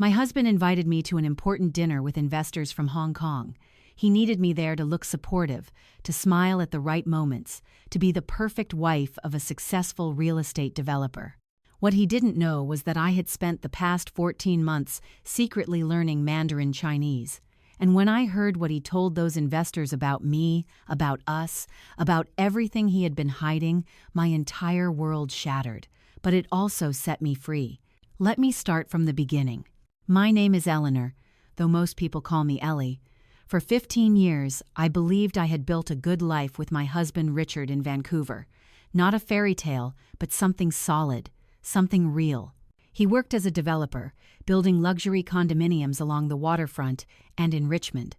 My husband invited me to an important dinner with investors from Hong Kong. He needed me there to look supportive, to smile at the right moments, to be the perfect wife of a successful real estate developer. What he didn't know was that I had spent the past 14 months secretly learning Mandarin Chinese. And when I heard what he told those investors about me, about us, about everything he had been hiding, my entire world shattered. But it also set me free. Let me start from the beginning. My name is Eleanor, though most people call me Ellie. For 15 years, I believed I had built a good life with my husband Richard in Vancouver. Not a fairy tale, but something solid, something real. He worked as a developer, building luxury condominiums along the waterfront and in Richmond.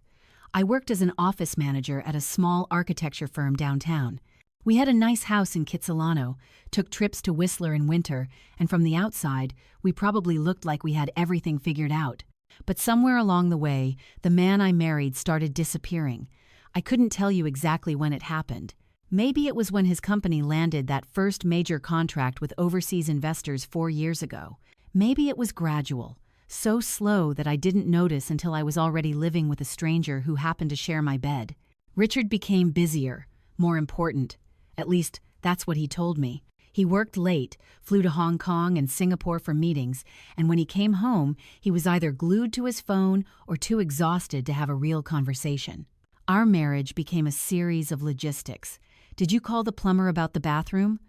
I worked as an office manager at a small architecture firm downtown. We had a nice house in Kitsilano, took trips to Whistler in winter, and from the outside, we probably looked like we had everything figured out. But somewhere along the way, the man I married started disappearing. I couldn't tell you exactly when it happened. Maybe it was when his company landed that first major contract with overseas investors 4 years ago. Maybe it was gradual, so slow that I didn't notice until I was already living with a stranger who happened to share my bed. Richard became busier, more important. At least, that's what he told me. He worked late, flew to Hong Kong and Singapore for meetings, and when he came home, he was either glued to his phone or too exhausted to have a real conversation. Our marriage became a series of logistics. Did you call the plumber about the bathroom?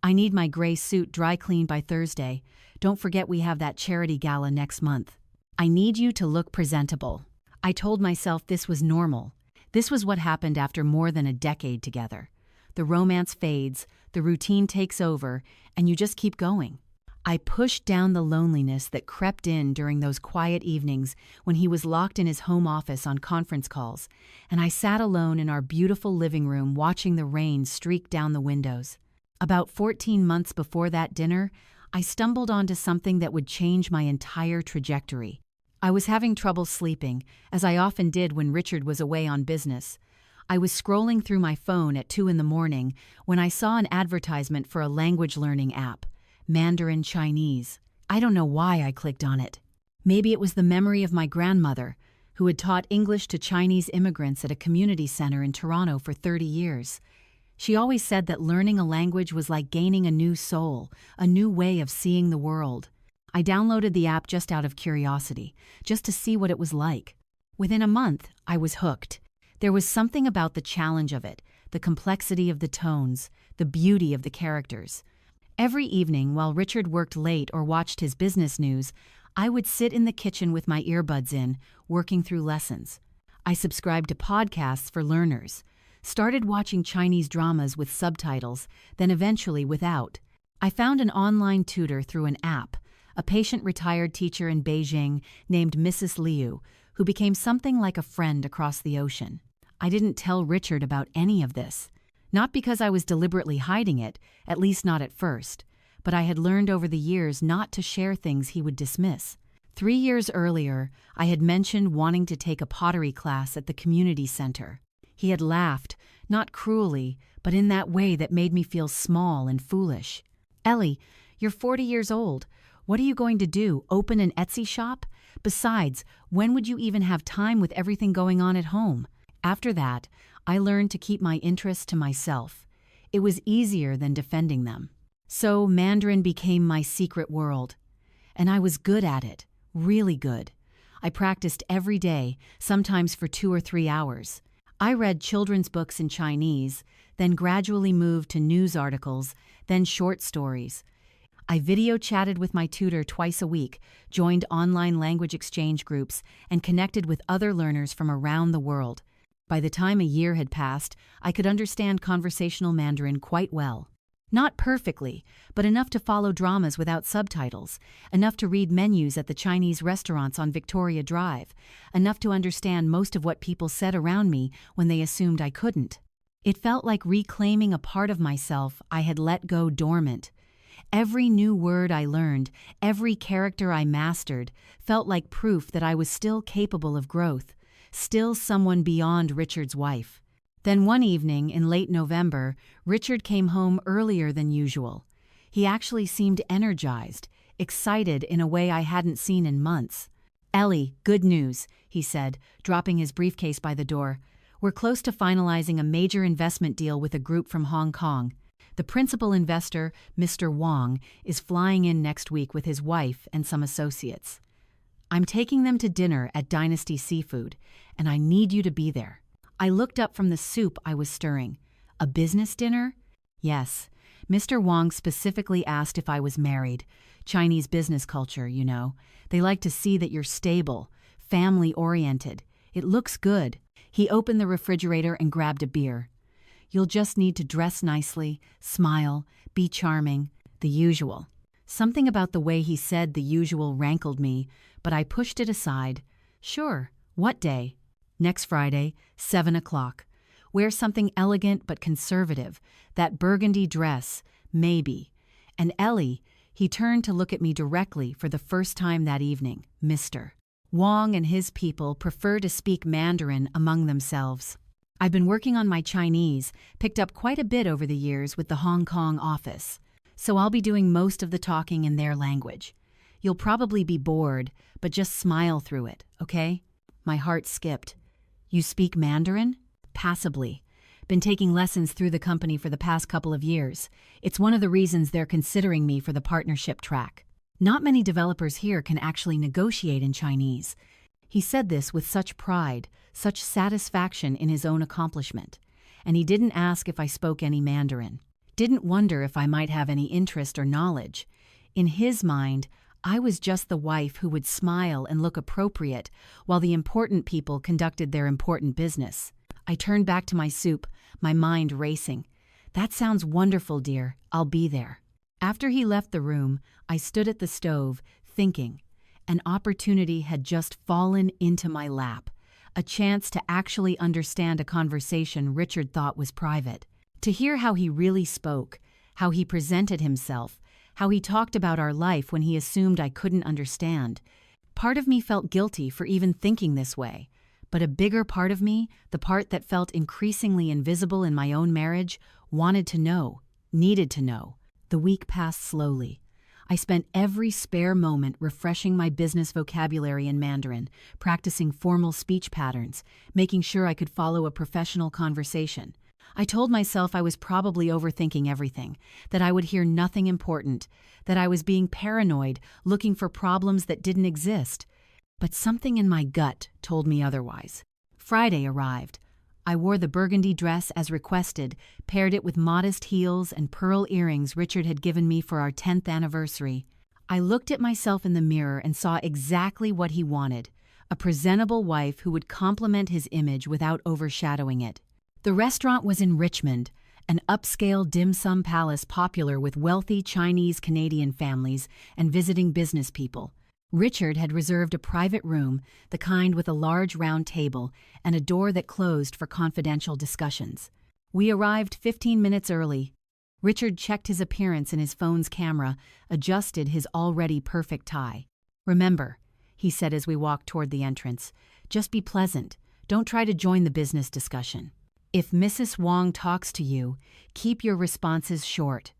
I need my gray suit dry cleaned by Thursday. Don't forget we have that charity gala next month. I need you to look presentable. I told myself this was normal. This was what happened after more than a decade together. The romance fades, the routine takes over, and you just keep going. I pushed down the loneliness that crept in during those quiet evenings when he was locked in his home office on conference calls, and I sat alone in our beautiful living room watching the rain streak down the windows. About 14 months before that dinner, I stumbled onto something that would change my entire trajectory. I was having trouble sleeping, as I often did when Richard was away on business. I was scrolling through my phone at 2 in the morning when I saw an advertisement for a language learning app, Mandarin Chinese. I don't know why I clicked on it. Maybe it was the memory of my grandmother, who had taught English to Chinese immigrants at a community center in Toronto for 30 years. She always said that learning a language was like gaining a new soul, a new way of seeing the world. I downloaded the app just out of curiosity, just to see what it was like. Within a month, I was hooked. There was something about the challenge of it, the complexity of the tones, the beauty of the characters. Every evening, while Richard worked late or watched his business news, I would sit in the kitchen with my earbuds in, working through lessons. I subscribed to podcasts for learners, started watching Chinese dramas with subtitles, then eventually without. I found an online tutor through an app, a patient retired teacher in Beijing named Mrs. Liu, who became something like a friend across the ocean. I didn't tell Richard about any of this. Not because I was deliberately hiding it, at least not at first, but I had learned over the years not to share things he would dismiss. 3 years earlier, I had mentioned wanting to take a pottery class at the community center. He had laughed, not cruelly, but in that way that made me feel small and foolish. "Ellie, you're 40 years old. What are you going to do, open an Etsy shop? Besides, when would you even have time with everything going on at home?" After that, I learned to keep my interests to myself. It was easier than defending them. So Mandarin became my secret world. And I was good at it, really good. I practiced every day, sometimes for 2 or 3 hours. I read children's books in Chinese, then gradually moved to news articles, then short stories. I video chatted with my tutor twice a week, joined online language exchange groups, and connected with other learners from around the world. By the time a year had passed, I could understand conversational Mandarin quite well. Not perfectly, but enough to follow dramas without subtitles, enough to read menus at the Chinese restaurants on Victoria Drive, enough to understand most of what people said around me when they assumed I couldn't. It felt like reclaiming a part of myself I had let go dormant. Every new word I learned, every character I mastered, felt like proof that I was still capable of growth, still someone beyond Richard's wife. Then one evening in late November, Richard came home earlier than usual. He actually seemed energized, excited in a way I hadn't seen in months. "Ellie, good news," he said, dropping his briefcase by the door. "We're close to finalizing a major investment deal with a group from Hong Kong. The principal investor, Mr. Wong, is flying in next week with his wife and some associates. I'm taking them to dinner at Dynasty Seafood, and I need you to be there." I looked up from the soup I was stirring. "A business dinner?" "Yes. Mr. Wong specifically asked if I was married. Chinese business culture, you know. They like to see that you're stable, family-oriented. It looks good." He opened the refrigerator and grabbed a beer. "You'll just need to dress nicely, smile, be charming, the usual." Something about the way he said the usual rankled me, but I pushed it aside. "Sure. What day?" "Next Friday, 7 o'clock. Wear something elegant but conservative. That burgundy dress, maybe. And Ellie," he turned to look at me directly for the first time that evening, "Mr. Wong and his people prefer to speak Mandarin among themselves. I've been working on my Chinese, picked up quite a bit over the years with the Hong Kong office, so I'll be doing most of the talking in their language. You'll probably be bored, but just smile through it, okay?" My heart skipped. "You speak Mandarin?" "Passably. Been taking lessons through the company for the past couple of years. It's one of the reasons they're considering me for the partnership track. Not many developers here can actually negotiate in Chinese." He said this with such pride, such satisfaction in his own accomplishment. And he didn't ask if I spoke any Mandarin. Didn't wonder if I might have any interest or knowledge. In his mind, I was just the wife who would smile and look appropriate while the important people conducted their important business. I turned back to my soup, my mind racing. "That sounds wonderful, dear. I'll be there." After he left the room, I stood at the stove, thinking. An opportunity had just fallen into my lap. A chance to actually understand a conversation Richard thought was private. To hear how he really spoke, how he presented himself, how he talked about our life when he assumed I couldn't understand. Part of me felt guilty for even thinking this way. But a bigger part of me, the part that felt increasingly invisible in my own marriage, wanted to know, needed to know. The week passed slowly. I spent every spare moment refreshing my business vocabulary in Mandarin, practicing formal speech patterns, making sure I could follow a professional conversation. I told myself I was probably overthinking everything, that I would hear nothing important, that I was being paranoid, looking for problems that didn't exist. But something in my gut told me otherwise. Friday arrived. I wore the burgundy dress as requested, paired it with modest heels and pearl earrings Richard had given me for our 10th anniversary. I looked at myself in the mirror and saw exactly what he wanted, a presentable wife who would complement his image without overshadowing it. The restaurant was in Richmond, an upscale dim sum palace popular with wealthy Chinese Canadian families and visiting business people. Richard had reserved a private room, the kind with a large round table and a door that closed for confidential discussions. We arrived 15 minutes early. Richard checked his appearance in his phone's camera, adjusted his already perfect tie. "Remember," he said as we walked toward the entrance, "just be pleasant. Don't try to join the business discussion. If Mrs. Wong talks to you, keep your responses short.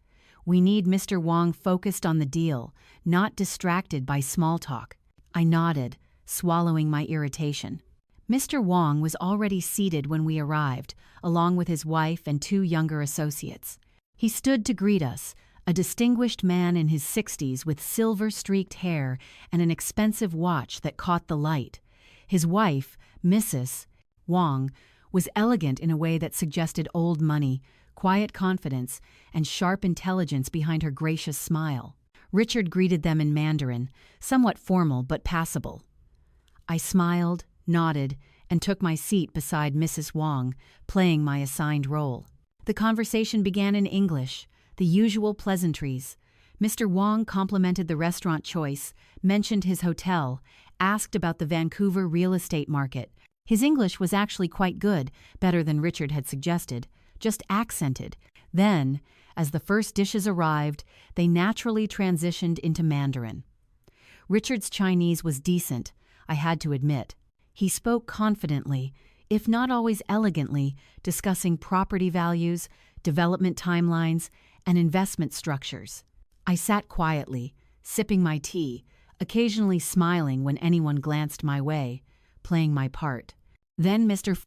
We need Mr. Wong focused on the deal, not distracted by small talk." I nodded, swallowing my irritation. Mr. Wong was already seated when we arrived, along with his wife and 2 younger associates. He stood to greet us, a distinguished man in his 60s with silver-streaked hair and an expensive watch that caught the light. His wife, Mrs. Wong, was elegant in a way that suggested old money, quiet confidence, and sharp intelligence behind her gracious smile. Richard greeted them in Mandarin, somewhat formal but passable. I smiled, nodded, and took my seat beside Mrs. Wong, playing my assigned role. The conversation began in English, the usual pleasantries. Mr. Wong complimented the restaurant choice, mentioned his hotel, asked about the Vancouver real estate market. His English was actually quite good, better than Richard had suggested, just accented. Then, as the first dishes arrived, they naturally transitioned into Mandarin. Richard's Chinese was decent, I had to admit. He spoke confidently, if not always elegantly, discussing property values, development timelines, and investment structures. I sat quietly, sipping my tea, occasionally smiling when anyone glanced my way, playing my part. Then Mr.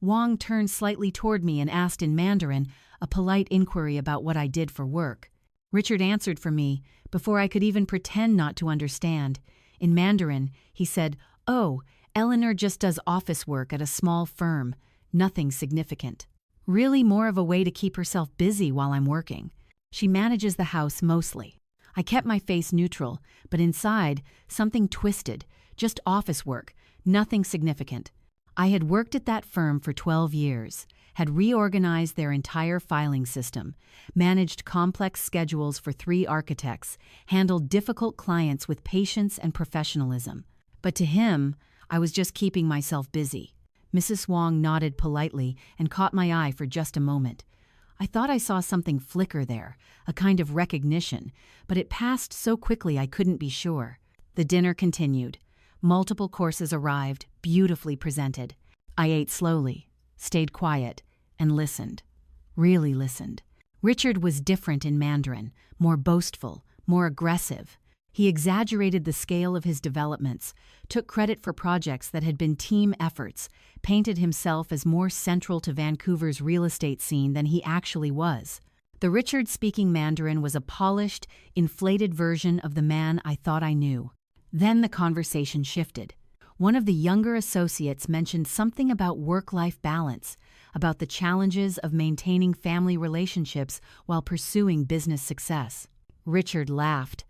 Wang turned slightly toward me and asked in Mandarin a polite inquiry about what I did for work. Richard answered for me before I could even pretend not to understand. In Mandarin, he said, "Oh, Eleanor just does office work at a small firm, nothing significant. Really more of a way to keep herself busy while I'm working. She manages the house mostly." I kept my face neutral, but inside, something twisted, just office work, nothing significant. I had worked at that firm for 12 years, had reorganized their entire filing system, managed complex schedules for 3 architects, handled difficult clients with patience and professionalism. But to him, I was just keeping myself busy. Mrs. Wang nodded politely and caught my eye for just a moment. I thought I saw something flicker there, a kind of recognition, but it passed so quickly I couldn't be sure. The dinner continued. Multiple courses arrived, beautifully presented. I ate slowly, stayed quiet, and listened. Really listened. Richard was different in Mandarin, more boastful, more aggressive. He exaggerated the scale of his developments, took credit for projects that had been team efforts, painted himself as more central to Vancouver's real estate scene than he actually was. The Richard speaking Mandarin was a polished, inflated version of the man I thought I knew. Then the conversation shifted. One of the younger associates mentioned something about work-life balance, about the challenges of maintaining family relationships while pursuing business success. Richard laughed,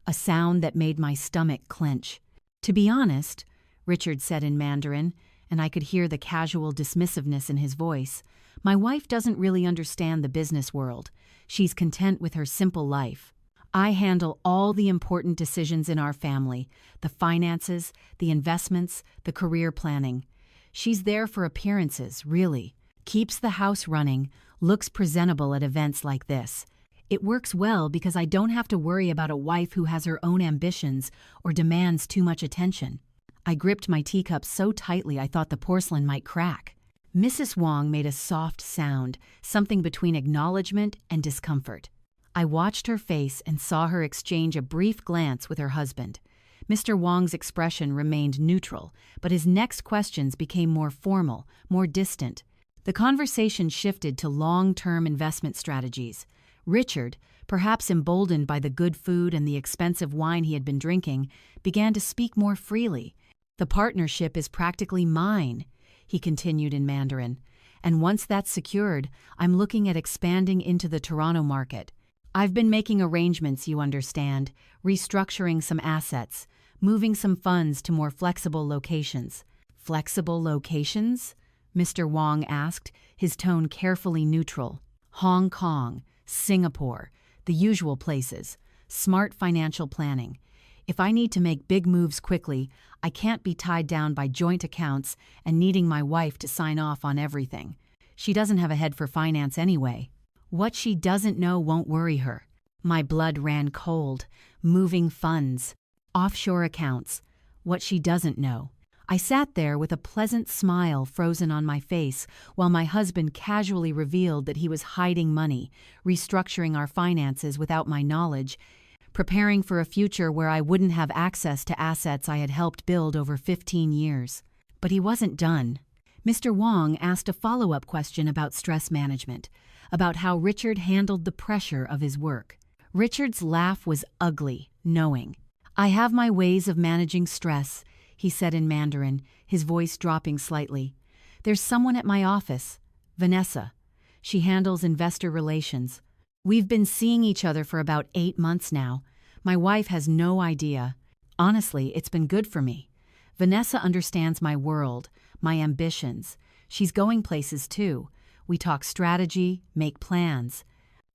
a sound that made my stomach clench. "To be honest," Richard said in Mandarin, and I could hear the casual dismissiveness in his voice, "my wife doesn't really understand the business world. She's content with her simple life. I handle all the important decisions in our family, the finances, the investments, the career planning. She's there for appearances, really. Keeps the house running, looks presentable at events like this. It works well because I don't have to worry about a wife who has her own ambitions or demands too much attention." I gripped my teacup so tightly I thought the porcelain might crack. Mrs. Wang made a soft sound, something between acknowledgement and discomfort. I watched her face and saw her exchange a brief glance with her husband. Mr. Wang's expression remained neutral, but his next questions became more formal, more distant. The conversation shifted to long-term investment strategies. Richard, perhaps emboldened by the good food and the expensive wine he had been drinking, began to speak more freely. "The partnership is practically mine," he continued in Mandarin, "and once that's secured, I'm looking at expanding into the Toronto market. I've been making arrangements, you understand, restructuring some assets, moving some funds to more flexible locations." "Flexible locations?" Mr. Wang asked, his tone carefully neutral. "Hong Kong, Singapore, the usual places, smart financial planning. If I need to make big moves quickly, I can't be tied down by joint accounts and needing my wife to sign off on everything. She doesn't have a head for finance anyway. What she doesn't know won't worry her." My blood ran cold. Moving funds, offshore accounts, what she doesn't know. I sat there with a pleasant smile frozen on my face while my husband casually revealed that he was hiding money, restructuring our finances without my knowledge, preparing for a future where I wouldn't have access to assets I had helped build over 15 years. But he wasn't done. Mr. Wang asked a follow-up question about stress management, about how Richard handled the pressure of his work. Richard's laugh was ugly, knowing. "I have my ways of managing stress," he said in Mandarin, his voice dropping slightly. "There's someone at my office, Vanessa. She handles investor relations. We've been seeing each other for about 8 months now. My wife has no idea. Honestly, it's been good for me. Vanessa understands my world, my ambitions. She's going places too. We talk strategy, make plans.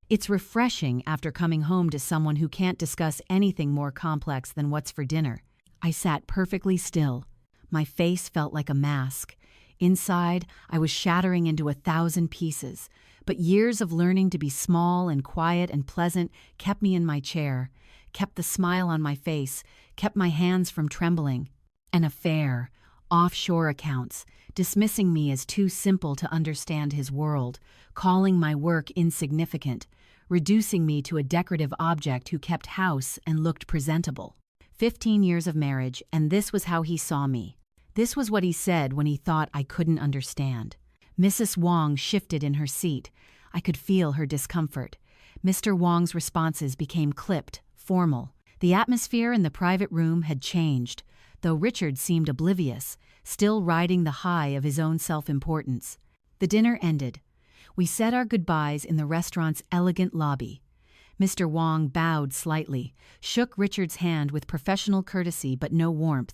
It's refreshing after coming home to someone who can't discuss anything more complex than what's for dinner." I sat perfectly still. My face felt like a mask. Inside, I was shattering into 1,000 pieces, but years of learning to be small and quiet and pleasant kept me in my chair, kept the smile on my face, kept my hands from trembling. An affair, offshore accounts, dismissing me as too simple to understand his world, calling my work insignificant, reducing me to a decorative object who kept house and looked presentable. 15 years of marriage, and this was how he saw me. This was what he said when he thought I couldn't understand. Mrs. Wong shifted in her seat. I could feel her discomfort. Mr. Wong's responses became clipped, formal. The atmosphere in the private room had changed, though Richard seemed oblivious, still riding the high of his own self-importance. The dinner ended. We said our goodbyes in the restaurant's elegant lobby. Mr. Wong bowed slightly, shook Richard's hand with professional courtesy but no warmth.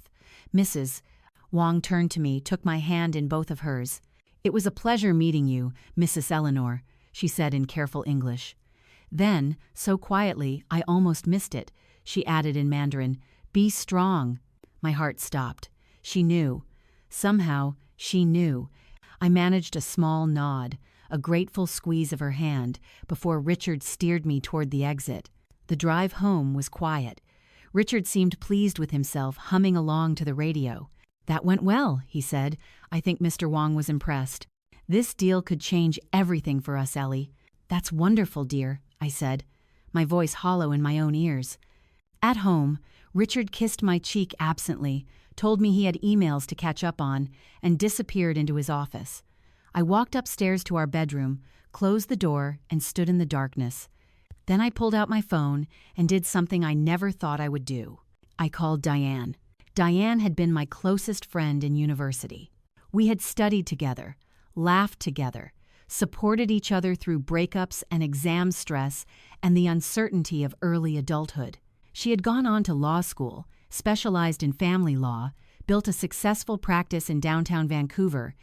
Mrs. Wong turned to me, took my hand in both of hers. "It was a pleasure meeting you, Mrs. Eleanor," she said in careful English. Then, so quietly, I almost missed it, she added in Mandarin, "Be strong." My heart stopped. She knew. Somehow, she knew. I managed a small nod, a grateful squeeze of her hand, before Richard steered me toward the exit. The drive home was quiet. Richard seemed pleased with himself, humming along to the radio. "That went well," he said. I think Mr. Wong was impressed. "This deal could change everything for us, Ellie." "That's wonderful, dear," I said, my voice hollow in my own ears. At home, Richard kissed my cheek absently, told me he had emails to catch up on, and disappeared into his office. I walked upstairs to our bedroom, closed the door, and stood in the darkness. Then I pulled out my phone and did something I never thought I would do. I called Diane. Diane had been my closest friend in university. We had studied together, laughed together, supported each other through breakups and exam stress and the uncertainty of early adulthood. She had gone on to law school, specialized in family law, built a successful practice in downtown Vancouver.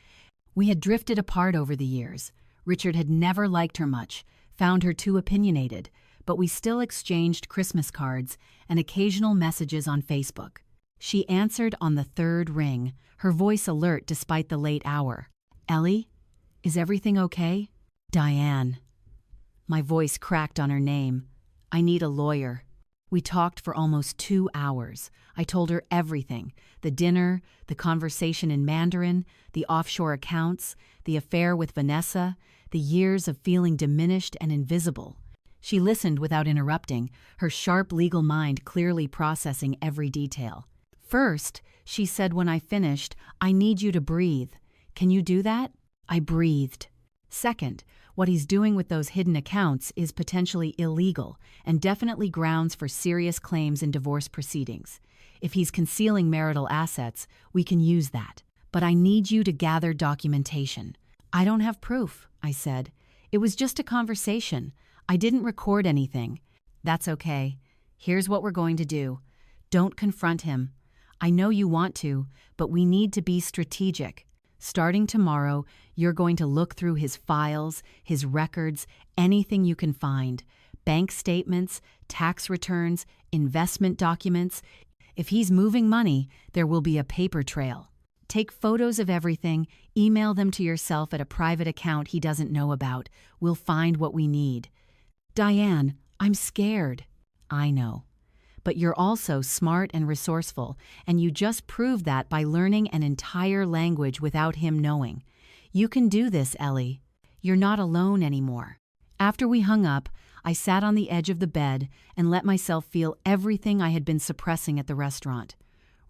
We had drifted apart over the years. Richard had never liked her much, found her too opinionated, but we still exchanged Christmas cards and occasional messages on Facebook. She answered on the third ring, her voice alert despite the late hour. "Ellie, is everything okay?" "Diane." My voice cracked on her name. "I need a lawyer." We talked for almost 2 hours. I told her everything: the dinner, the conversation in Mandarin, the offshore accounts, the affair with Vanessa, the years of feeling diminished and invisible. She listened without interrupting, her sharp legal mind clearly processing every detail. "First," she said when I finished, "I need you to breathe. Can you do that?" I breathed. "Second, what he's doing with those hidden accounts is potentially illegal and definitely grounds for serious claims in divorce proceedings. If he's concealing marital assets, we can use that. But I need you to gather documentation." "I don't have proof," I said. "It was just a conversation. I didn't record anything." "That's okay. Here's what we're going to do. Don't confront him. I know you want to, but we need to be strategic. Starting tomorrow, you're going to look through his files, his records, anything you can find. Bank statements, tax returns, investment documents. If he's moving money, there will be a paper trail. Take photos of everything, email them to yourself at a private account he doesn't know about. We'll find what we need." "Diane, I'm scared." "I know. But you're also smart and resourceful, and you just proved that by learning an entire language without him knowing. You can do this, Ellie. You're not alone anymore." After we hung up, I sat on the edge of the bed and let myself feel everything I had been suppressing at the restaurant.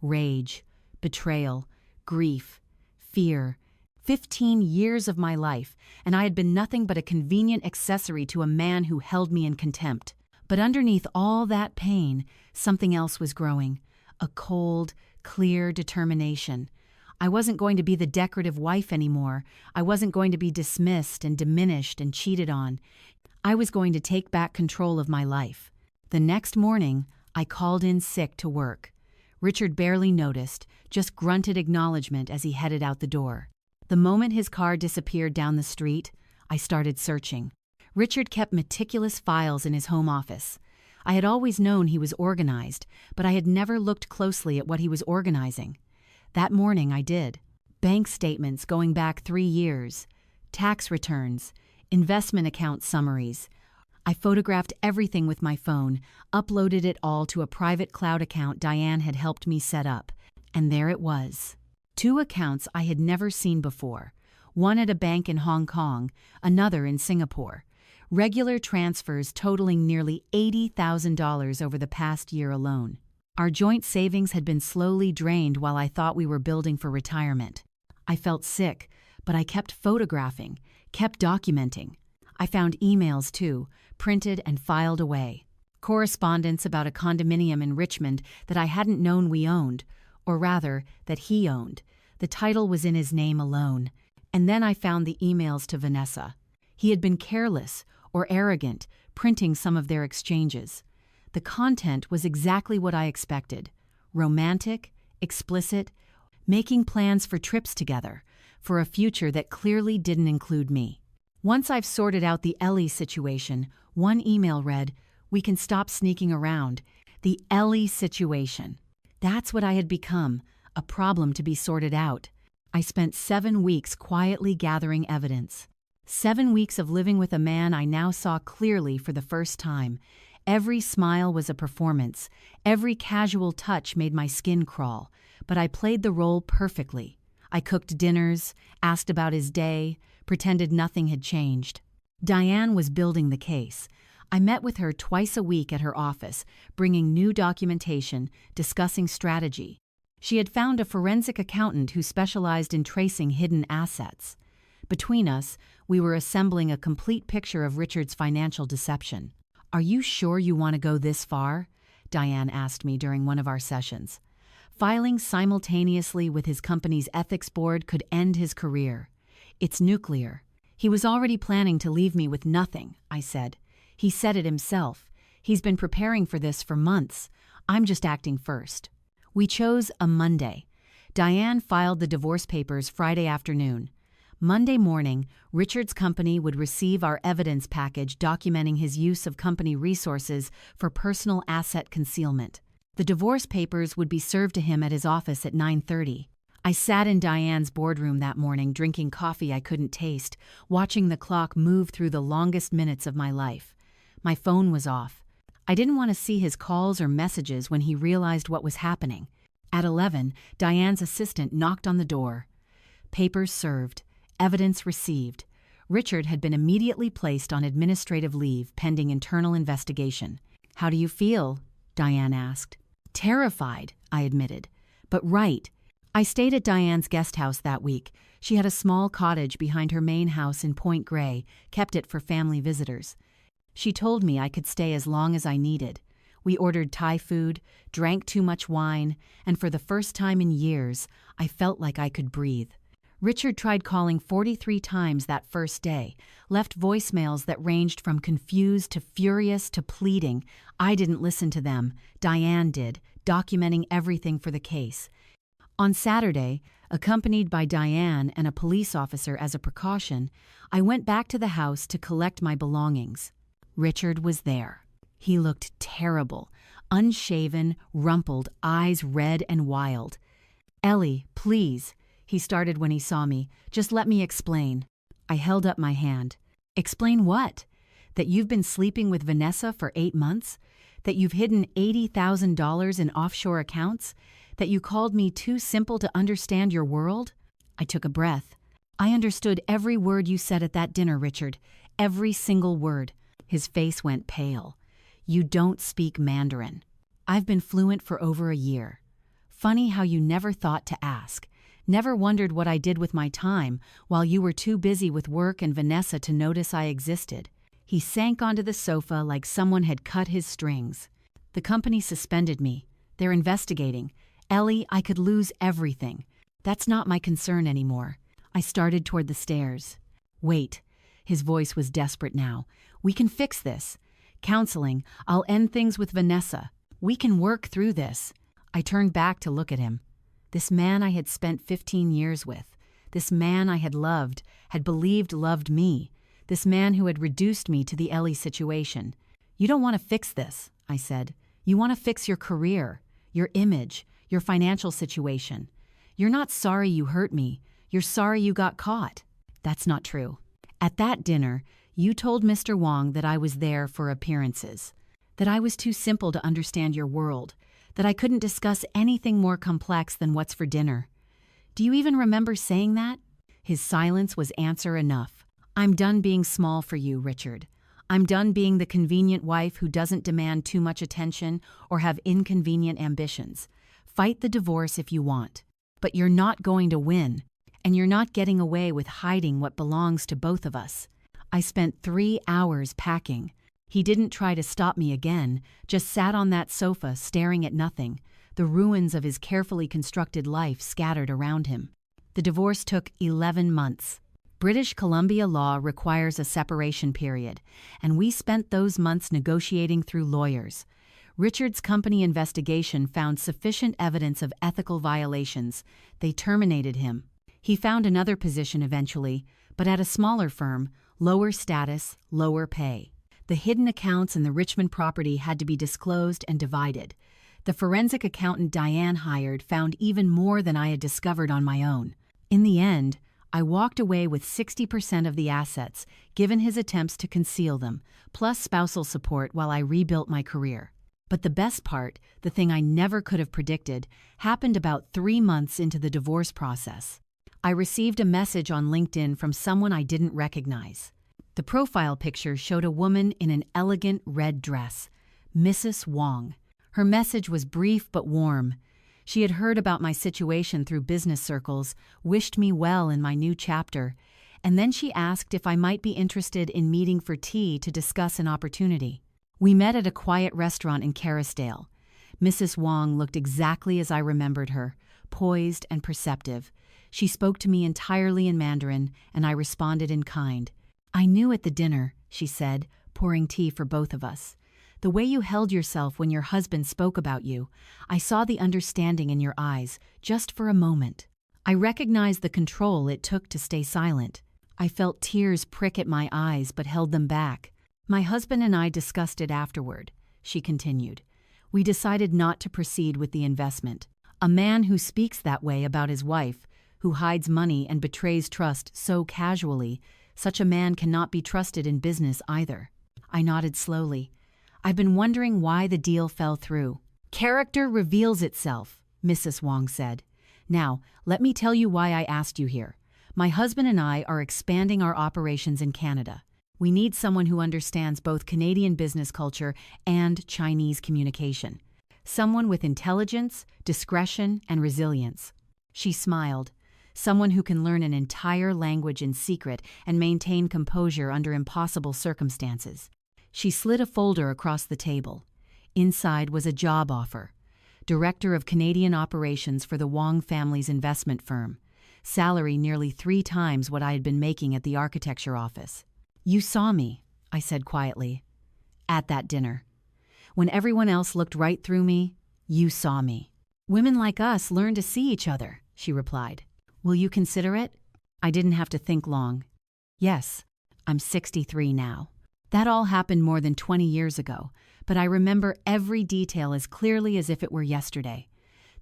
Rage, betrayal, grief, fear. 15 years of my life, and I had been nothing but a convenient accessory to a man who held me in contempt. But underneath all that pain, something else was growing. A cold, clear determination. I wasn't going to be the decorative wife anymore. I wasn't going to be dismissed and diminished and cheated on. I was going to take back control of my life. The next morning, I called in sick to work. Richard barely noticed, just grunted acknowledgement as he headed out the door. The moment his car disappeared down the street, I started searching. Richard kept meticulous files in his home office. I had always known he was organized, but I had never looked closely at what he was organizing. That morning I did. Bank statements going back 3 years, tax returns, investment account summaries. I photographed everything with my phone, uploaded it all to a private cloud account Diane had helped me set up, and there it was. 2 accounts I had never seen before, one at a bank in Hong Kong, another in Singapore. Regular transfers totaling nearly $80,000 over the past year alone. Our joint savings had been slowly drained while I thought we were building for retirement. I felt sick, but I kept photographing, kept documenting. I found emails too, printed and filed away. Correspondence about a condominium in Richmond that I hadn't known we owned, or rather, that he owned. The title was in his name alone. And then I found the emails to Vanessa. He had been careless or arrogant, printing some of their exchanges. The content was exactly what I expected. Romantic, explicit, making plans for trips together, for a future that clearly didn't include me. Once I've sorted out the Ellie situation, one email read, "We can stop sneaking around." The Ellie situation. That's what I had become, a problem to be sorted out. I spent 7 weeks quietly gathering evidence. 7 weeks of living with a man I now saw clearly for the first time. Every smile was a performance. Every casual touch made my skin crawl. But I played the role perfectly. I cooked dinners, asked about his day, pretended nothing had changed. Diane was building the case. I met with her twice a week at her office, bringing new documentation, discussing strategy. She had found a forensic accountant who specialized in tracing hidden assets. Between us, we were assembling a complete picture of Richard's financial deception. "Are you sure you want to go this far?" Diane asked me during one of our sessions. Filing simultaneously with his company's ethics board could end his career. "It's nuclear." "He was already planning to leave me with nothing," I said. "He said it himself. He's been preparing for this for months. I'm just acting first." We chose a Monday. Diane filed the divorce papers Friday afternoon. Monday morning, Richard's company would receive our evidence package documenting his use of company resources for personal asset concealment. The divorce papers would be served to him at his office at 9:30. I sat in Diane's boardroom that morning drinking coffee I couldn't taste, watching the clock move through the longest minutes of my life. My phone was off. I didn't want to see his calls or messages when he realized what was happening. At 11, Diane's assistant knocked on the door. Papers served. Evidence received. Richard had been immediately placed on administrative leave pending internal investigation. "How do you feel?" Diane asked. "Terrified," I admitted. "But right." I stayed at Diane's guest house that week. She had a small cottage behind her main house in Point Grey, kept it for family visitors. She told me I could stay as long as I needed. We ordered Thai food, drank too much wine, and for the first time in years, I felt like I could breathe. Richard tried calling 43 times that first day, left voicemails that ranged from confused to furious to pleading. I didn't listen to them. Diane did, documenting everything for the case. On Saturday, accompanied by Diane and a police officer as a precaution, I went back to the house to collect my belongings. Richard was there. He looked terrible, unshaven, rumpled, eyes red and wild. "Ellie, please," he started when he saw me. "Just let me explain." I held up my hand. "Explain what? That you've been sleeping with Vanessa for 8 months? That you've hidden $80,000 in offshore accounts? That you called me too simple to understand your world?" I took a breath. "I understood every word you said at that dinner, Richard. Every single word." His face went pale. "You don't speak Mandarin." "I've been fluent for over a year." "Funny how you never thought to ask. Never wondered what I did with my time while you were too busy with work and Vanessa to notice I existed." He sank onto the sofa like someone had cut his strings. "The company suspended me. They're investigating. Ellie, I could lose everything. That's not my concern anymore." I started toward the stairs. "Wait." His voice was desperate now. "We can fix this. Counseling. I'll end things with Vanessa. We can work through this." I turned back to look at him. This man I had spent 15 years with. This man I had loved, had believed loved me. This man who had reduced me to the Ellie situation. "You don't want to fix this," I said. "You want to fix your career, your image, your financial situation. You're not sorry you hurt me. You're sorry you got caught." "That's not true." "At that dinner, you told Mr. Wong that I was there for appearances. That I was too simple to understand your world. That I couldn't discuss anything more complex than what's for dinner. Do you even remember saying that?" His silence was answer enough. "I'm done being small for you, Richard. I'm done being the convenient wife who doesn't demand too much attention or have inconvenient ambitions. Fight the divorce if you want. But you're not going to win, and you're not getting away with hiding what belongs to both of us. I spent 3 hours packing. He didn't try to stop me again, just sat on that sofa staring at nothing, the ruins of his carefully constructed life scattered around him. The divorce took 11 months. British Columbia law requires a separation period, and we spent those months negotiating through lawyers. Richard's company investigation found sufficient evidence of ethical violations. They terminated him. He found another position eventually, but at a smaller firm, lower status, lower pay. The hidden accounts and the Richmond property had to be disclosed and divided. The forensic accountant Diane hired found even more than I had discovered on my own. In the end, I walked away with 60% of the assets, given his attempts to conceal them, plus spousal support while I rebuilt my career. But the best part, the thing I never could have predicted, happened about 3 months into the divorce process. I received a message on LinkedIn from someone I didn't recognize. The profile picture showed a woman in an elegant red dress, Mrs. Wong. Her message was brief but warm. She had heard about my situation through business circles, wished me well in my new chapter, and then she asked if I might be interested in meeting for tea to discuss an opportunity. We met at a quiet restaurant in Kerrisdale. Mrs. Wong looked exactly as I remembered her, poised and perceptive. She spoke to me entirely in Mandarin, and I responded in kind. "I knew at the dinner," she said, pouring tea for both of us. "The way you held yourself when your husband spoke about you, I saw the understanding in your eyes, just for a moment. I recognized the control it took to stay silent. I felt tears prick at my eyes but held them back. My husband and I discussed it afterward," she continued. "We decided not to proceed with the investment. A man who speaks that way about his wife, who hides money and betrays trust so casually, such a man cannot be trusted in business either." I nodded slowly. "I've been wondering why the deal fell through." "Character reveals itself," Mrs. Wong said. "Now, let me tell you why I asked you here. My husband and I are expanding our operations in Canada. We need someone who understands both Canadian business culture and Chinese communication. Someone with intelligence, discretion, and resilience." She smiled. "Someone who can learn an entire language in secret and maintain composure under impossible circumstances." She slid a folder across the table. Inside was a job offer. Director of Canadian Operations for the Wong family's investment firm. Salary nearly 3 times what I had been making at the architecture office. "You saw me," I said quietly. "At that dinner. When everyone else looked right through me, you saw me." "Women like us learn to see each other," she replied. "Will you consider it?" I didn't have to think long. "Yes, I'm 63 now." That all happened more than 20 years ago, but I remember every detail as clearly as if it were yesterday.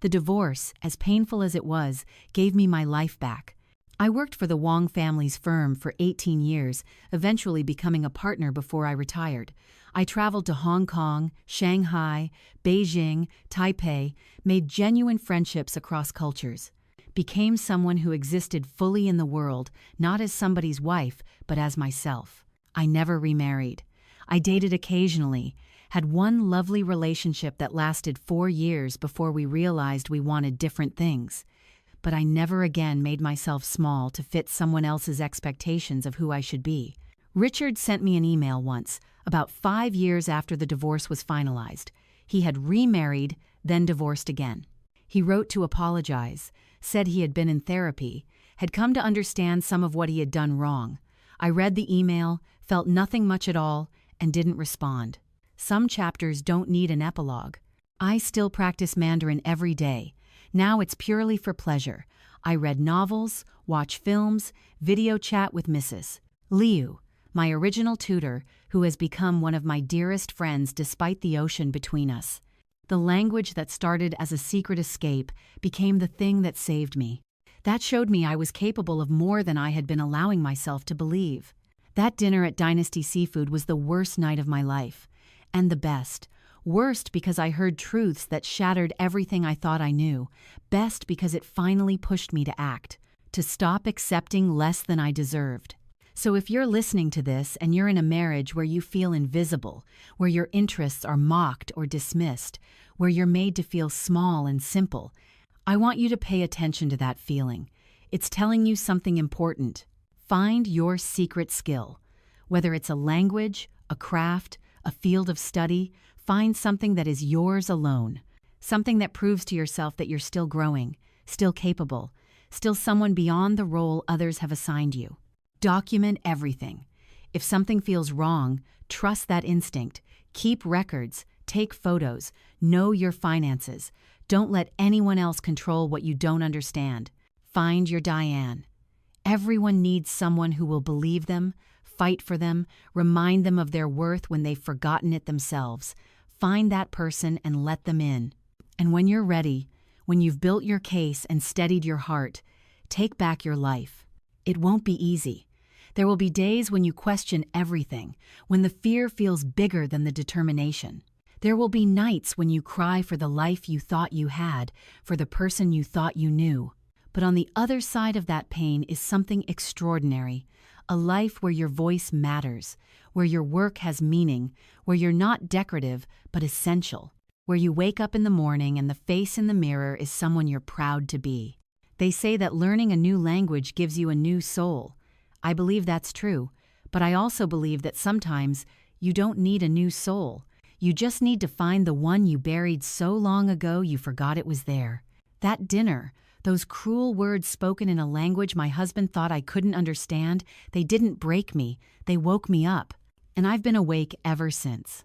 The divorce, as painful as it was, gave me my life back. I worked for the Wong family's firm for 18 years, eventually becoming a partner before I retired. I traveled to Hong Kong, Shanghai, Beijing, Taipei, made genuine friendships across cultures, became someone who existed fully in the world, not as somebody's wife, but as myself. I never remarried. I dated occasionally, had one lovely relationship that lasted 4 years before we realized we wanted different things. But I never again made myself small to fit someone else's expectations of who I should be. Richard sent me an email once, about 5 years after the divorce was finalized. He had remarried, then divorced again. He wrote to apologize, said he had been in therapy, had come to understand some of what he had done wrong. I read the email, felt nothing much at all, and didn't respond. Some chapters don't need an epilogue. I still practice Mandarin every day. Now it's purely for pleasure. I read novels, watch films, video chat with Mrs. Liu, my original tutor, who has become one of my dearest friends despite the ocean between us. The language that started as a secret escape became the thing that saved me. That showed me I was capable of more than I had been allowing myself to believe. That dinner at Dynasty Seafood was the worst night of my life. And the best. Worst because I heard truths that shattered everything I thought I knew. Best because it finally pushed me to act. To stop accepting less than I deserved. So if you're listening to this and you're in a marriage where you feel invisible, where your interests are mocked or dismissed, where you're made to feel small and simple, I want you to pay attention to that feeling. It's telling you something important. Find your secret skill. Whether it's a language, a craft, a field of study, find something that is yours alone. Something that proves to yourself that you're still growing, still capable, still someone beyond the role others have assigned you. Document everything. If something feels wrong, trust that instinct. Keep records, take photos, know your finances. Don't let anyone else control what you don't understand. Find your Diane. Everyone needs someone who will believe them, fight for them, remind them of their worth when they've forgotten it themselves. Find that person and let them in. And when you're ready, when you've built your case and steadied your heart, take back your life. It won't be easy. There will be days when you question everything, when the fear feels bigger than the determination. There will be nights when you cry for the life you thought you had, for the person you thought you knew. But on the other side of that pain is something extraordinary, a life where your voice matters, where your work has meaning, where you're not decorative but essential, where you wake up in the morning and the face in the mirror is someone you're proud to be. They say that learning a new language gives you a new soul. I believe that's true, but I also believe that sometimes you don't need a new soul. You just need to find the one you buried so long ago you forgot it was there. That dinner, those cruel words spoken in a language my husband thought I couldn't understand, they didn't break me, they woke me up. And I've been awake ever since.